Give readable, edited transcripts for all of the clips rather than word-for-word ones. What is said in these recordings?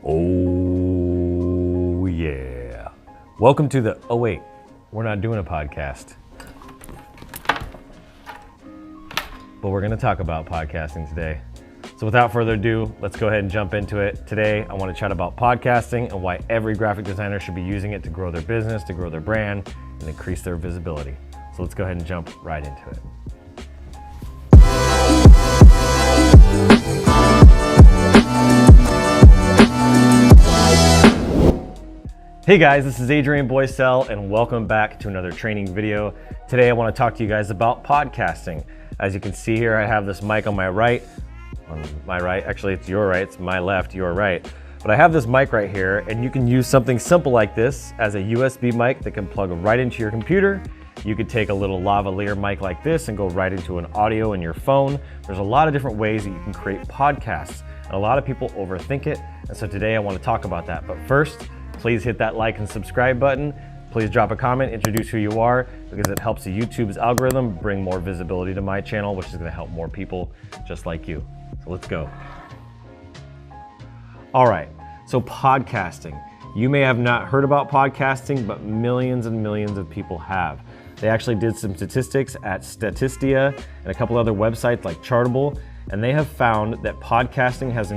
Oh yeah. Welcome to the, oh wait, we're not doing a podcast. But we're gonna talk about podcasting today. So without further ado, let's go ahead and jump into it. Today, I wanna chat about podcasting and why every graphic designer should be using it to grow their business, to grow their brand, and increase their visibility. So let's go ahead and jump right into it. Hey guys, this is Adrian Boycell and welcome back to another training video. Today I want to talk to you guys about podcasting. As you can see here, I have this mic on my right. Actually it's your right, it's my left, your right. But I have this mic right here and you can use something simple like this as a USB mic that can plug right into your computer. You could take a little lavalier mic like this and go right into an audio in your phone. There's a lot of different ways that you can create podcasts. And a lot of people overthink it. And so today I want to talk about that. But first, please hit that like and subscribe button. Please drop a comment, introduce who you are, because it helps the YouTube's algorithm bring more visibility to my channel, which is going to help more people just like you. So let's go. All right, so podcasting. You may have not heard about podcasting, but millions and millions of people have. They actually did some statistics at Statistia and a couple other websites like Chartable, and they have found that podcasting has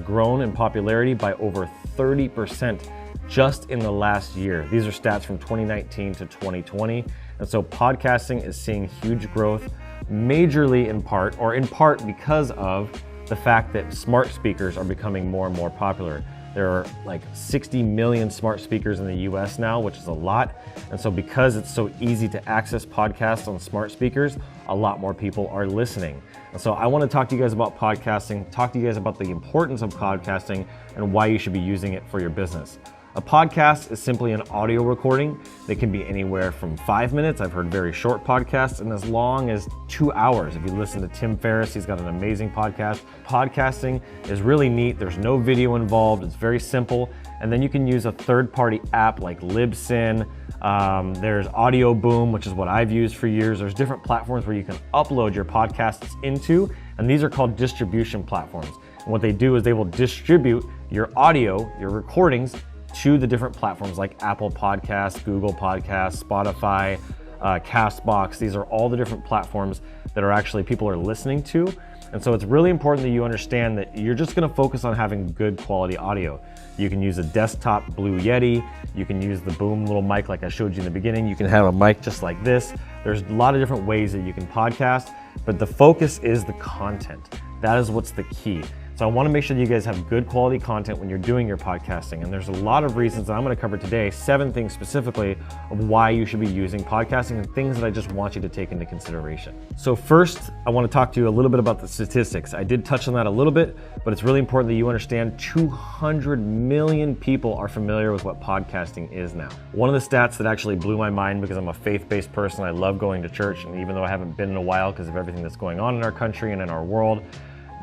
grown in popularity by over 30% just in the last year. These are stats from 2019 to 2020. And so podcasting is seeing huge growth, majorly in part because of the fact that smart speakers are becoming more and more popular. There are like 60 million smart speakers in the US now, which is a lot. And so because it's so easy to access podcasts on smart speakers, a lot more people are listening. And so I want to talk to you guys about podcasting, talk to you guys about the importance of podcasting and why you should be using it for your business. A podcast is simply an audio recording that can be anywhere from 5 minutes. I've heard very short podcasts and as long as 2 hours. If you listen to Tim Ferriss, he's got an amazing podcast. Podcasting is really neat. There's no video involved. It's very simple. And then you can use a third-party app like Libsyn. There's Audio Boom, which is what I've used for years. There's different platforms where you can upload your podcasts into, and these are called distribution platforms. And what they do is they will distribute your audio, your recordings, to the different platforms like Apple Podcasts, Google Podcasts, Spotify, Castbox. These are all the different platforms that are actually people are listening to. And so it's really important that you understand that you're just gonna focus on having good quality audio. You can use a desktop Blue Yeti. You can use the boom little mic like I showed you in the beginning. You can have a mic just like this. There's a lot of different ways that you can podcast, but the focus is the content. That is what's the key. So I want to make sure that you guys have good quality content when you're doing your podcasting. And there's a lot of reasons that I'm going to cover today, 7 things specifically of why you should be using podcasting and things that I just want you to take into consideration. So first, I want to talk to you a little bit about the statistics. I did touch on that a little bit, but it's really important that you understand 200 million people are familiar with what podcasting is now. One of the stats that actually blew my mind because I'm a faith-based person, I love going to church, and even though I haven't been in a while because of everything that's going on in our country and in our world,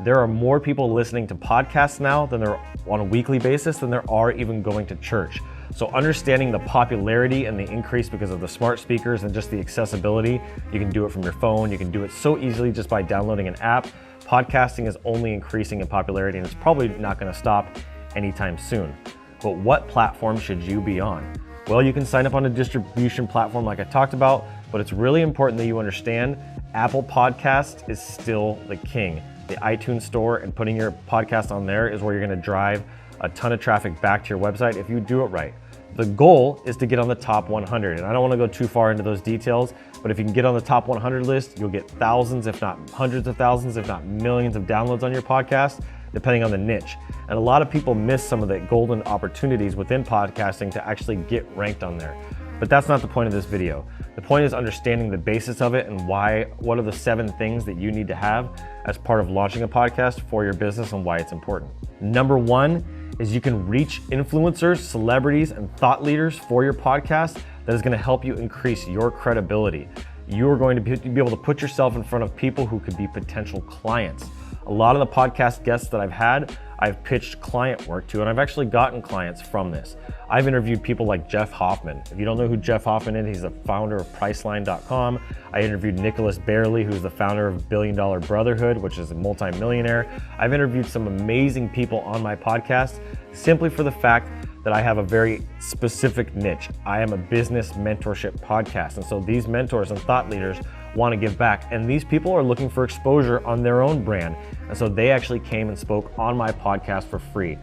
there are more people listening to podcasts now than there are on a weekly basis than there are even going to church. So understanding the popularity and the increase because of the smart speakers and just the accessibility, you can do it from your phone, you can do it so easily just by downloading an app. Podcasting is only increasing in popularity and it's probably not going to stop anytime soon. But what platform should you be on? Well, you can sign up on a distribution platform like I talked about, but it's really important that you understand Apple Podcast is still the king. The iTunes store and putting your podcast on there is where you're going to drive a ton of traffic back to your website if you do it right. The goal is to get on the top 100, and I don't want to go too far into those details, but if you can get on the top 100 list, you'll get thousands, if not hundreds of thousands, if not millions of downloads on your podcast, depending on the niche. And a lot of people miss some of the golden opportunities within podcasting to actually get ranked on there. But that's not the point of this video. The point is understanding the basis of it and what are the 7 things that you need to have as part of launching a podcast for your business and why it's important. Number 1 is you can reach influencers, celebrities, and thought leaders for your podcast that is going to help you increase your credibility. You are going to be able to put yourself in front of people who could be potential clients. A lot of the podcast guests that I've had, I've pitched client work to, and I've actually gotten clients from this. I've interviewed people like Jeff Hoffman. If you don't know who Jeff Hoffman is, he's the founder of Priceline.com. I interviewed Nicholas Barely, who's the founder of Billion Dollar Brotherhood, which is a multi-millionaire. I've interviewed some amazing people on my podcast simply for the fact that I have a very specific niche. I am a business mentorship podcast. And so these mentors and thought leaders want to give back. And these people are looking for exposure on their own brand. And so they actually came and spoke on my podcast for free.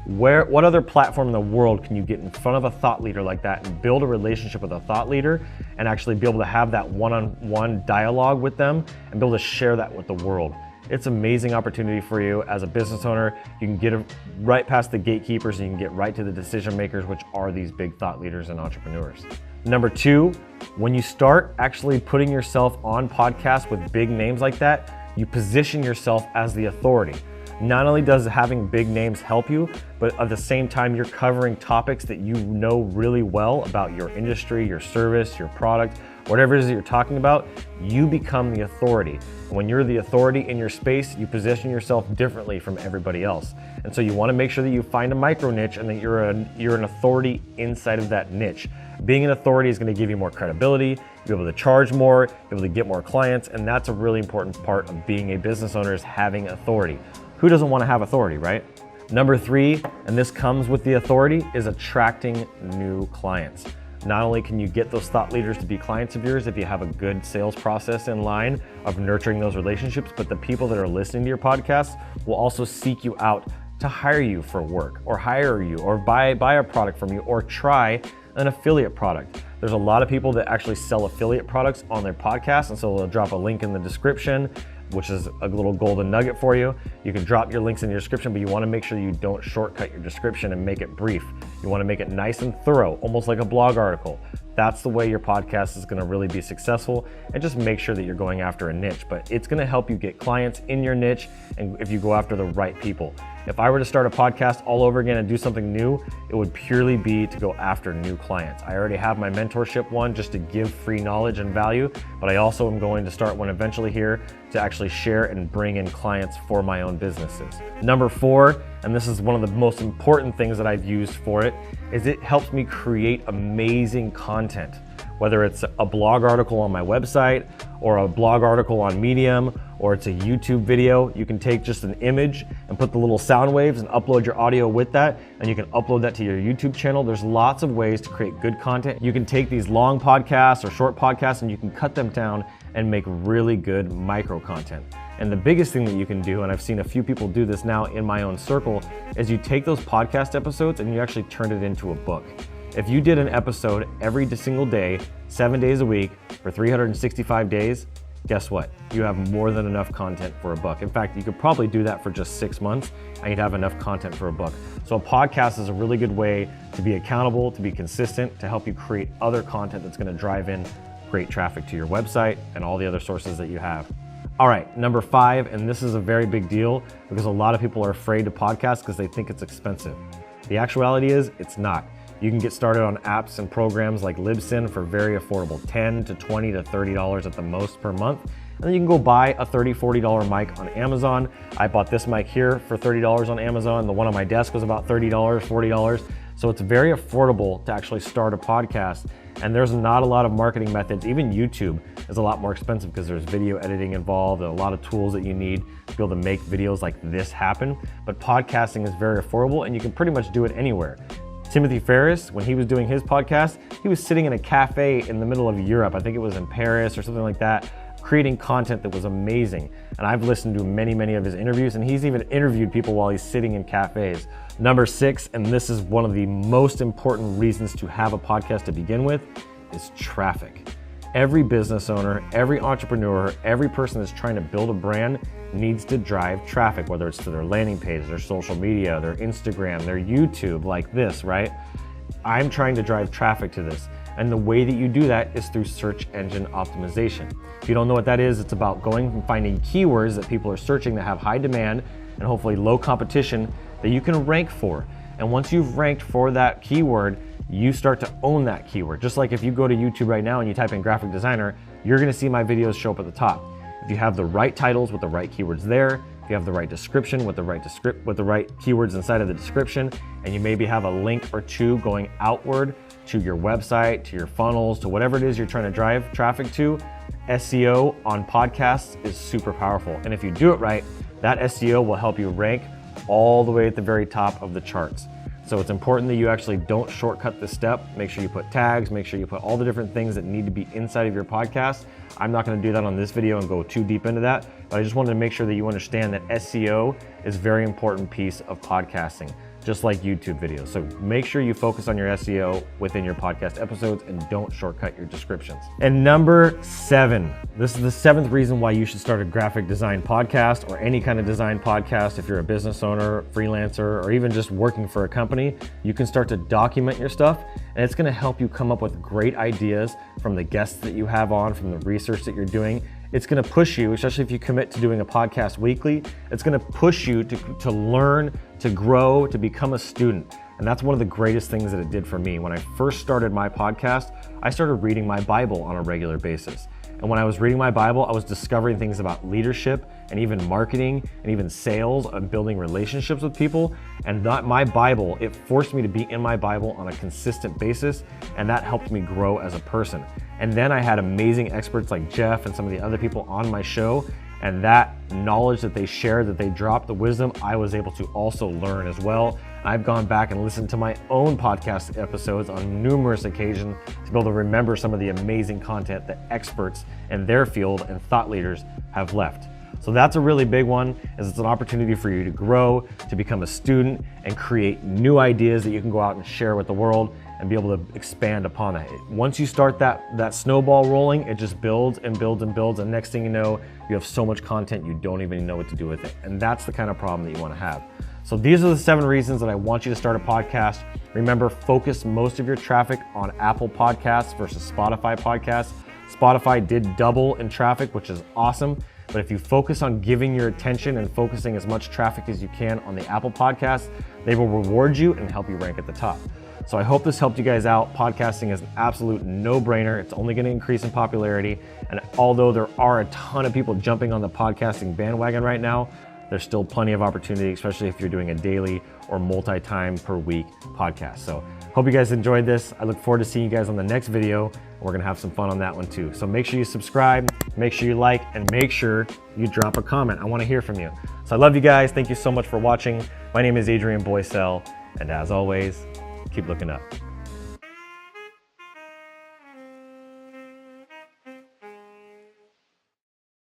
What other platform in the world can you get in front of a thought leader like that and build a relationship with a thought leader and actually be able to have that one-on-one dialogue with them and be able to share that with the world? It's an amazing opportunity for you as a business owner. You can get right past the gatekeepers and you can get right to the decision makers, which are these big thought leaders and entrepreneurs. Number two, when you start actually putting yourself on podcasts with big names like that, you position yourself as the authority. Not only does having big names help you, but at the same time, you're covering topics that you know really well about your industry, your service, your product, whatever it is that you're talking about, you become the authority. When you're the authority in your space, you position yourself differently from everybody else. And so you want to make sure that you find a micro niche and that you're an authority inside of that niche. Being an authority is going to give you more credibility, be able to charge more, be able to get more clients, and that's a really important part of being a business owner is having authority. Who doesn't want to have authority, right? Number three, and this comes with the authority, is attracting new clients. Not only can you get those thought leaders to be clients of yours if you have a good sales process in line of nurturing those relationships, but the people that are listening to your podcast will also seek you out to hire you for work or hire you or buy a product from you or try an affiliate product. There's a lot of people that actually sell affiliate products on their podcast, and so they'll drop a link in the description, which is a little golden nugget for you. You can drop your links in your description, but you want to make sure you don't shortcut your description and make it brief. You want to make it nice and thorough, almost like a blog article. That's the way your podcast is going to really be successful, and just make sure that you're going after a niche, but it's going to help you get clients in your niche and if you go after the right people. If I were to start a podcast all over again and do something new, it would purely be to go after new clients. I already have my mentorship one just to give free knowledge and value, but I also am going to start one eventually here to actually share and bring in clients for my own businesses. Number four, and this is one of the most important things that I've used for it, is it helps me create amazing content. Whether it's a blog article on my website or a blog article on Medium, or it's a YouTube video, you can take just an image and put the little sound waves and upload your audio with that, and you can upload that to your YouTube channel. There's lots of ways to create good content. You can take these long podcasts or short podcasts and you can cut them down and make really good micro content. And the biggest thing that you can do, and I've seen a few people do this now in my own circle, is you take those podcast episodes and you actually turn it into a book. If you did an episode every single day, 7 days a week, for 365 days, guess what? You have more than enough content for a book. In fact, you could probably do that for just 6 months and you'd have enough content for a book. So a podcast is a really good way to be accountable, to be consistent, to help you create other content that's going to drive in great traffic to your website and all the other sources that you have. All right, number five, and this is a very big deal because a lot of people are afraid to podcast because they think it's expensive. The actuality is it's not. You can get started on apps and programs like Libsyn for very affordable, $10 to $20 to $30 at the most per month. And then you can go buy a $30, $40 mic on Amazon. I bought this mic here for $30 on Amazon. The one on my desk was about $30, $40. So it's very affordable to actually start a podcast. And there's not a lot of marketing methods. Even YouTube is a lot more expensive because there's video editing involved and a lot of tools that you need to be able to make videos like this happen. But podcasting is very affordable and you can pretty much do it anywhere. Timothy Ferriss, when he was doing his podcast, he was sitting in a cafe in the middle of Europe. I think it was in Paris or something like that, creating content that was amazing. And I've listened to many, many of his interviews, and he's even interviewed people while he's sitting in cafes. Number six, and this is one of the most important reasons to have a podcast to begin with, is traffic. Every business owner, every entrepreneur, every person that's trying to build a brand needs to drive traffic, whether it's to their landing page, their social media, their Instagram, their YouTube, like this, right? I'm trying to drive traffic to this. And the way that you do that is through search engine optimization. If you don't know what that is, it's about going and finding keywords that people are searching that have high demand and hopefully low competition that you can rank for. And once you've ranked for that keyword, you start to own that keyword. Just like if you go to YouTube right now and you type in graphic designer, you're gonna see my videos show up at the top. If you have the right titles with the right keywords there, if you have the right description with the right keywords inside of the description, and you maybe have a link or two going outward to your website, to your funnels, to whatever it is you're trying to drive traffic to, SEO on podcasts is super powerful. And if you do it right, that SEO will help you rank all the way at the very top of the charts. So it's important that you actually don't shortcut this step. Make sure you put tags, make sure you put all the different things that need to be inside of your podcast. I'm not gonna do that on this video and go too deep into that, but I just wanted to make sure that you understand that SEO is a very important piece of podcasting, just like YouTube videos. So make sure you focus on your SEO within your podcast episodes and don't shortcut your descriptions. And number 7, this is the 7th reason why you should start a graphic design podcast or any kind of design podcast. If you're a business owner, freelancer, or even just working for a company, you can start to document your stuff, and it's gonna help you come up with great ideas from the guests that you have on, from the research that you're doing. It's gonna push you, especially if you commit to doing a podcast weekly, it's gonna push you to learn, to grow, to become a student. And that's one of the greatest things that it did for me. When I first started my podcast, I started reading my Bible on a regular basis. And when I was reading my Bible, I was discovering things about leadership and even marketing and even sales and building relationships with people. And my Bible, it forced me to be in my Bible on a consistent basis, and that helped me grow as a person. And then I had amazing experts like Jeff and some of the other people on my show, and that knowledge that they shared, that they dropped, the wisdom, I was able to also learn as well. I've gone back and listened to my own podcast episodes on numerous occasions to be able to remember some of the amazing content that experts in their field and thought leaders have left. So that's a really big one, is it's an opportunity for you to grow, to become a student, and create new ideas that you can go out and share with the world and be able to expand upon that. Once you start that snowball rolling, it just builds and builds and builds, and next thing you know, you have so much content you don't even know what to do with it. And that's the kind of problem that you want to have. So these are the 7 reasons that I want you to start a podcast. Remember, focus most of your traffic on Apple Podcasts versus Spotify podcasts. Spotify did double in traffic, which is awesome. But if you focus on giving your attention and focusing as much traffic as you can on the Apple Podcasts, they will reward you and help you rank at the top. So I hope this helped you guys out. Podcasting is an absolute no-brainer. It's only going to increase in popularity. And although there are a ton of people jumping on the podcasting bandwagon right now, there's still plenty of opportunity, especially if you're doing a daily or multi-time per week podcast. So hope you guys enjoyed this. I look forward to seeing you guys on the next video. We're gonna have some fun on that one too. So make sure you subscribe, make sure you like, and make sure you drop a comment. I wanna hear from you. So I love you guys. Thank you so much for watching. My name is Adrian Boycell, and as always, keep looking up.